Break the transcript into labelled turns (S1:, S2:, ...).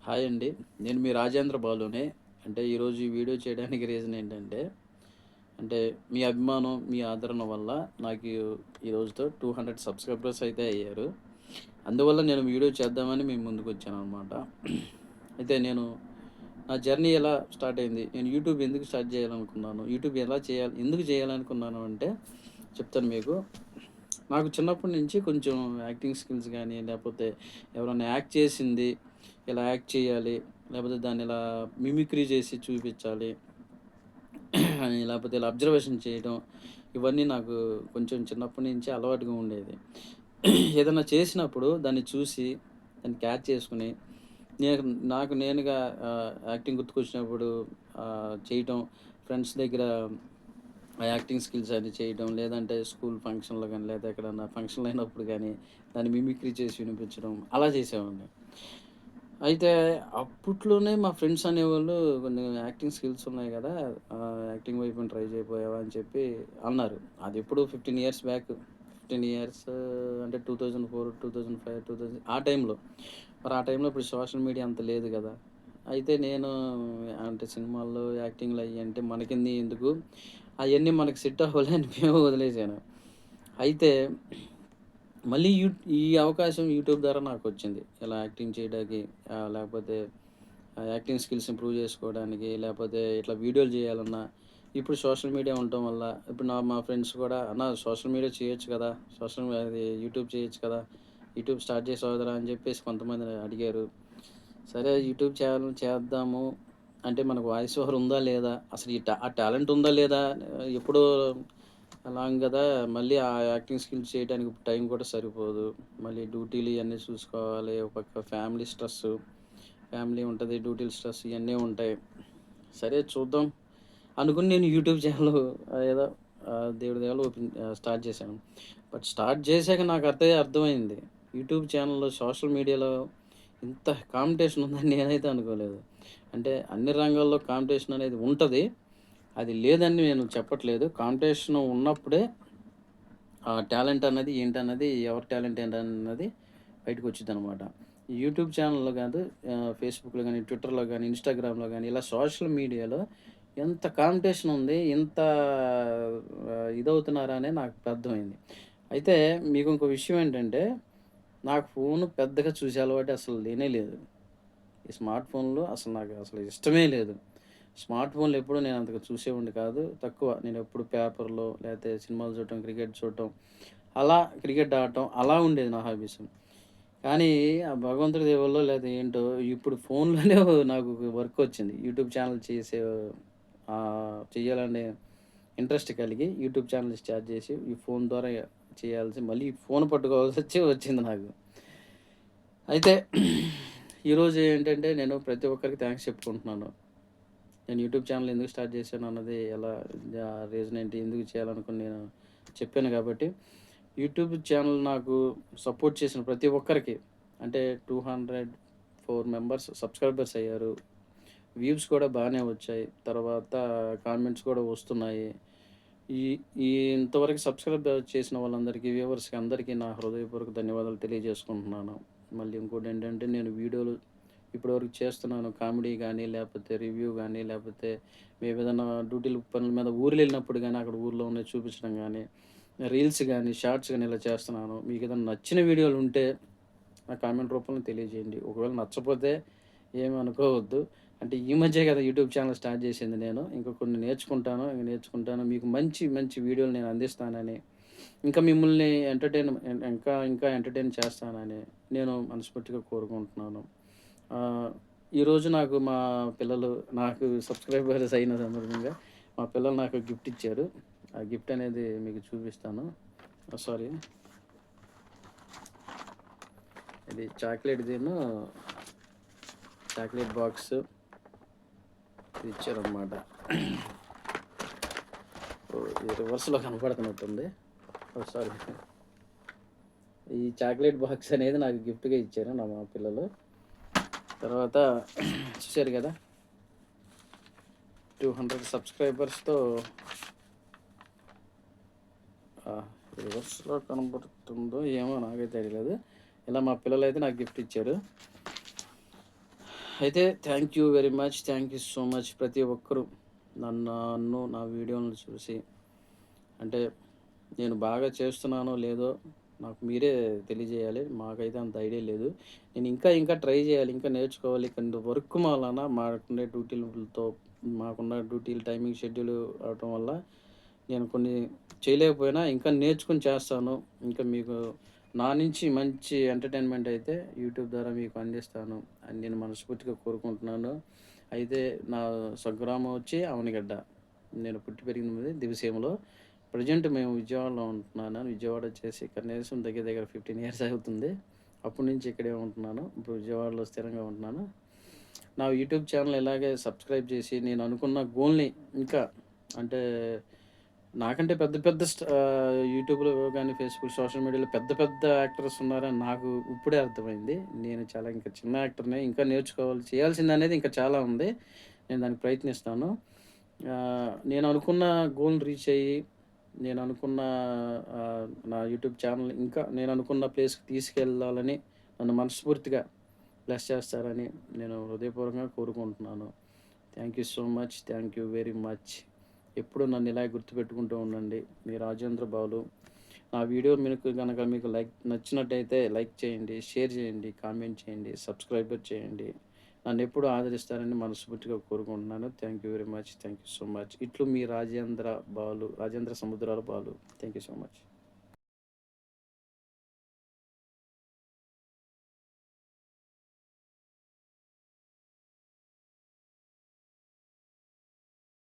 S1: Hi అండి. నేను మీ రాజేంద్ర బాలునే. అంటే ఈరోజు ఈ వీడియో చేయడానికి రీజన్ ఏంటంటే, అంటే మీ అభిమానం, మీ ఆదరణ వల్ల నాకు ఈ రోజుతో 200 సబ్‌స్క్రైబర్స్ అయితే అయ్యారు. అందువల్ల నేను వీడియో చేద్దామని మీ ముందుకొచ్చాననమాట. అయితే నా జర్నీ ఎలా స్టార్ట్ అయింది? నేను యూట్యూబ్ ఎందుకు స్టార్ట్ చేయాలనుకున్నాను? యూట్యూబ్ ఎలా చేయాలి? ఎందుకు చేయాలనుకున్నాను అంటే చెప్తాను మీకు. నాకు చిన్నప్పటి నుంచి కొంచెం యాక్టింగ్ స్కిల్స్ గానీ, లేపోతే ఎవరైనా యాక్ట్ చేసింది ఇలా యాక్ట్ చేయాలి, లేపోతే దాన్ని ఇలా మిమిక్రీ చేసి చూపిచ్చాలి, లేపోతే ఇలా అబ్జర్వేషన్ చేయడం, ఇవన్నీ నాకు కొంచెం చిన్నప్పటి నుంచి అలవాటుగా ఉండేది. ఏదన్నా చేసినప్పుడు దాన్ని చూసి, దాన్ని క్యాచ్ చేసుకొని, నేను నాకు నేనుగా యాక్టింగ్ గుర్తుకొచ్చినప్పుడు చేయటం, ఫ్రెండ్స్ దగ్గర ఆ యాక్టింగ్ స్కిల్స్ అన్ని చేయడం, లేదంటే స్కూల్ ఫంక్షన్‌లో గాని, లేదా ఎక్కడన్నా ఫంక్షన్‌లయినప్పుడు గాని, దాన్ని మిమిక్రీ చేసి వినిపించడం, అలా చేసేవాడిని. అయితే అప్పట్లోనే మా ఫ్రెండ్స్ అనేవాళ్ళు కొన్ని యాక్టింగ్ స్కిల్స్ ఉన్నాయి గదా! యాక్టింగ్ వైపున ట్రై చేయకపోయావా అని చెప్పి అన్నారు. అదెప్పుడు 15 ఇయర్స్ బ్యాక్. 15 ఇయర్స్ అంటే 2004, 2005, 2000 ఆ టైంలో. మరి ఆ టైంలో ఇప్పుడు సోషల్ మీడియా అంత లేదు గదా! అయితే నేను అంటే సినిమాల్లో యాక్టింగ్‌లు అయ్యి అంటే మనకింది ఎందుకు? అయన్నీ మనకు సెట్ అవ్వవని మేము వదిలేసాను. అయితే మళ్ళీ ఈ అవకాశం యూట్యూబ్ ద్వారా నాకొచ్చింది. ఇలా యాక్టింగ్ చేయడానికి లేకపోతే యాక్టింగ్ స్కిల్స్ ఇంప్రూవ్ చేసుకోవడానికి, లేపోతే ఇట్లా వీడియోలు చేయాలన్నా, ఇప్పుడు సోషల్ మీడియా ఉండటం వల్ల ఇప్పుడు మా ఫ్రెండ్స్ కూడా "అన్న సోషల్ మీడియా చేయొచ్చు కదా! అది యూట్యూబ్ చేయొచ్చు కదా! యూట్యూబ్ స్టార్ట్ చేసావు కదరా!" అని చెప్పేసి కొంతమంది అడిగారు. సరే యూట్యూబ్ ఛానల్ చేద్దాము. అంటే మనకు వాయిస్ ఓవర్ ఉందా లేదా? అసలు ఆ టాలెంట్ ఉందా లేదా? ఎప్పుడో అలాంగ్ గదా! మళ్ళీ ఆ యాక్టింగ్ స్కిల్స్ చేయడానికి టైం కూడా సరిపోదు. మళ్ళీ డ్యూటీలు ఇయన్నీ చూసుకోవాలి. ఒక పక్క ఫ్యామిలీ స్ట్రెస్సు. ఫ్యామిలీ ఉంటది. డ్యూటీల స్ట్రెస్ ఇయన్నీ ఉంటాయి. సరే చూద్దాం అనుకుని నేను యూట్యూబ్ ఛానల్ ఏదో దేవుడి దయ వల్ల స్టార్ట్ చేశాను. బట్ స్టార్ట్ చేశాక నాకు అర్థమైంది. యూట్యూబ్ ఛానల్‌లో సోషల్ మీడియాలో ఇంత కాంపిటీషన్ ఉందని నేనైతే అనుకోలేదు. అంటే అన్ని రంగాల్లో కాంపిటీషన్ అనేది ఉంటది. అది లేదని నేను చెప్పట్లేదు. కాంపిటీషన్ ఉన్నప్పుడే టాలెంట్ అన్నది ఏంటన్నది, ఎవరి టాలెంట్ ఏంటన్నది బయటకొచ్చిద్దనమాట. యూట్యూబ్ ఛానల్‌లో కాదు ఫేస్‌బుక్‌లో గాని, ట్విట్టర్‌లో గాని, ఇన్‌స్టాగ్రామ్‌లో గాని ఇలా సోషల్ మీడియాలో ఎంత కాంపిటీషన్ ఉంది. ఇంత ఇదవుతున్నారా అని నాకు అర్థమైంది. అయితే మీకు ఇంకో విషయం ఏంటంటే, నాకు ఫోను పెద్దగా చూసే అలవాటు అసలు లేనే లేదు. ఈ స్మార్ట్ ఫోన్‌లో అసలు నాకు అసలు ఇష్టమే లేదు. స్మార్ట్ ఫోన్‌లో ఎప్పుడూ నేను అంతగా చూసేవాడిని కాదు. తక్కువ. నేనెప్పుడు పేపర్‌లో లేతే సినిమాలు చూడటం, క్రికెట్ చూడటం, అలా క్రికెట్ ఆడటం అలా ఉండేది నా హాబీస్. కానీ ఆ భగవంతుడి దయ వల్లో లేతే ఏంటో ఇప్పుడు ఫోన్‌లోనే నాకు వర్కొచ్చింది. యూట్యూబ్ ఛానెల్ చేయాలనే ఇంట్రెస్ట్ కలిగి యూట్యూబ్ ఛానెల్ స్టార్ట్ చేసి ఈ ఫోన్ ద్వారా మళ్ళీ ఫోన్ వచ్చింది నాకు. అయితే ఈరోజు ఏంటంటే నేను ప్రతి ఒక్కరికి థాంక్స్ చెప్పుకుంటున్నాను. నేను యూట్యూబ్ ఛానెల్ ఎందుకు స్టార్ట్ చేశాను అన్నది ఎలా రీజన్ ఏంటి? ఎందుకు చేయాలనుకుని నేను చెప్పాను కాబట్టి, యూట్యూబ్ ఛానెల్ నాకు సపోర్ట్ చేసిన ప్రతి ఒక్కరికి అంటే 204 మెంబర్స్ సబ్‌స్క్రైబర్స్ అయ్యారు. వ్యూస్ కూడా బానే వచ్చాయి. తర్వాత కామెంట్స్ కూడా వస్తున్నాయి. ఈ ఈ ఇంతవరకు సబ్‌స్క్రైబ్ చేసిన వాళ్ళందరికీ, వ్యూవర్స్‌కి అందరికీ నా హృదయపూర్వక ధన్యవాదాలు తెలియజేసుకుంటున్నాను. మళ్ళీ ఇంకోటేంటంటే నేను వీడియోలు ఇప్పటివరకు చేస్తున్నాను. కామెడీ గానీ, లేపోతే రివ్యూ గానీ, లేపోతే మేమేదన్నా డ్యూటీలు పనుల మీద ఊర్లెళ్ళినప్పుడు గానీ, అక్కడ ఊర్లో ఉన్నయి చూపించడం గానీ, రీల్స్ గానీ, షార్ట్స్ గానీ ఇలా చేస్తున్నాను. మీకేదన్నా నచ్చిన వీడియోలుంటే నా కామెంట్ రూపంలో తెలియజేయండి. ఒకవేళ నచ్చపోతే ఏమి అనుకోవద్దు. అంటే ఈ మధ్యే కదా యూట్యూబ్ ఛానెల్ స్టార్ట్ చేసింది నేను. ఇంకా కొన్ని నేర్చుకుంటాను. ఇంక నేర్చుకుంటాను. మీకు మంచి మంచి వీడియోలు నేను అందిస్తానని, ఇంకా మిమ్మల్ని ఇంకా ఎంటర్‌టైన్ చేస్తానని నేను మనస్ఫూర్తిగా కోరుకుంటున్నాను. ఆహ్, ఈరోజు నాకు మా పిల్లలు నాకు సబ్‌స్క్రైబర్స్ అయిన సందర్భంగా మా పిల్లలు నాకు గిఫ్ట్ ఇచ్చారు. ఆ గిఫ్ట్ అనేది మీకు చూపిస్తాను. సారీ, ఇది చాక్లేట్ బాక్సు ఇచ్చారనమాట. ఇది రివర్స్‌లో కనపడుతున్నట్టుంది. సారీ. ఈ చాక్లేట్ బాక్స్ అనేది నాకు గిఫ్ట్‌గా ఇచ్చారు మా పిల్లలు. తర్వాత చూసారు గదా! 200 సబ్‌స్క్రైబర్స్‌తో రివర్స్‌లో కనబడుతుందో ఏమో నాకైతే తెలీలేదు. ఇలా మా పిల్లలైతే నాకు గిఫ్ట్ ఇచ్చారు. అయితే thank you very much. Thank you so much. ప్రతి ఒక్కరు నా వీడియోలను చూసి అంటే నేను బాగా చేస్తున్నానో లేదో నాకు మీరే తెలియజేయాలి. మాకైతే అంత ఐడియా లేదు. నేను ఇంకా ట్రై చేయాలి. ఇంకా నేర్చుకోవాలి. కానీ వర్క్ వలన మాకుండే డ్యూటీలతో మాకున్న డ్యూటీలు టైమింగ్ షెడ్యూల్ అవ్వటం వల్ల నేను కొన్ని చేయలేకపోయినా ఇంకా నేర్చుకొని చేస్తాను. ఇంకా మీకు నా నుంచి మంచి ఎంటర్‌టైన్‌మెంట్ అయితే యూట్యూబ్ ద్వారా మీకు అందిస్తాను అని నేను మనస్ఫూర్తిగా కోరుకుంటున్నాను. అయితే నా స్వగ్రామం వచ్చి అవనిగడ్డ. నేను పుట్టి పెరిగింది దివిసీమలో. ప్రెజెంట్ మేము విజయవాడలో ఉంటున్నాను. విజయవాడ వచ్చేసి కనీసం దగ్గర దగ్గర 15 ఇయర్స్ అవుతుంది. అప్పటి నుంచి ఇక్కడే ఉంటున్నాను. ఇప్పుడు విజయవాడలో స్థిరంగా ఉంటున్నాను. నా యూట్యూబ్ ఛానల్ ఇలాగే సబ్స్క్రైబ్ చేసి నేను అనుకున్న గోల్‌ని ఇంకా అంటే నాకంటే పెద్ద పెద్ద యూట్యూబ్‌లో గాని, ఫేస్‌బుక్, సోషల్ మీడియాలో పెద్ద పెద్ద యాక్టర్స్ ఉన్నారని నాకు ఇప్పుడే అర్థమైంది. నేను చాలా ఇంకా చిన్న యాక్టర్‌నే. ఇంకా నేర్చుకోవాలి. చేయాల్సిందనేది ఇంకా చాలా ఉంది. నేను దానికి ప్రయత్నిస్తాను. నేను అనుకున్న గోల్‌ని రీచ్ అయ్యి, నేను అనుకున్న నా యూట్యూబ్ ఛానల్ ఇంకా నేను అనుకున్న ప్లేస్‌కి తీసుకెళ్ళాలని నన్ను మనస్ఫూర్తిగా బ్లెస్ చేస్తారని నేను హృదయపూర్వకంగా కోరుకుంటున్నాను. Thank you so much. Thank you very much. ఎప్పుడూ నన్ను ఇలాగే గుర్తుపెట్టుకుంటూ ఉండండి. మీ రాజేంద్ర బాలు. నా వీడియో మీకు నచ్చినట్టయితే లైక్ చేయండి, షేర్ చేయండి, కామెంట్ చేయండి, సబ్స్క్రైబర్ చేయండి. నన్నెప్పుడూ ఆదరిస్తారని మనస్ఫూర్తిగా కోరుకుంటున్నాను. Thank you very much. Thank you so much. ఇట్లు మీ Rajendra Samudrala Balu. Thank you so much.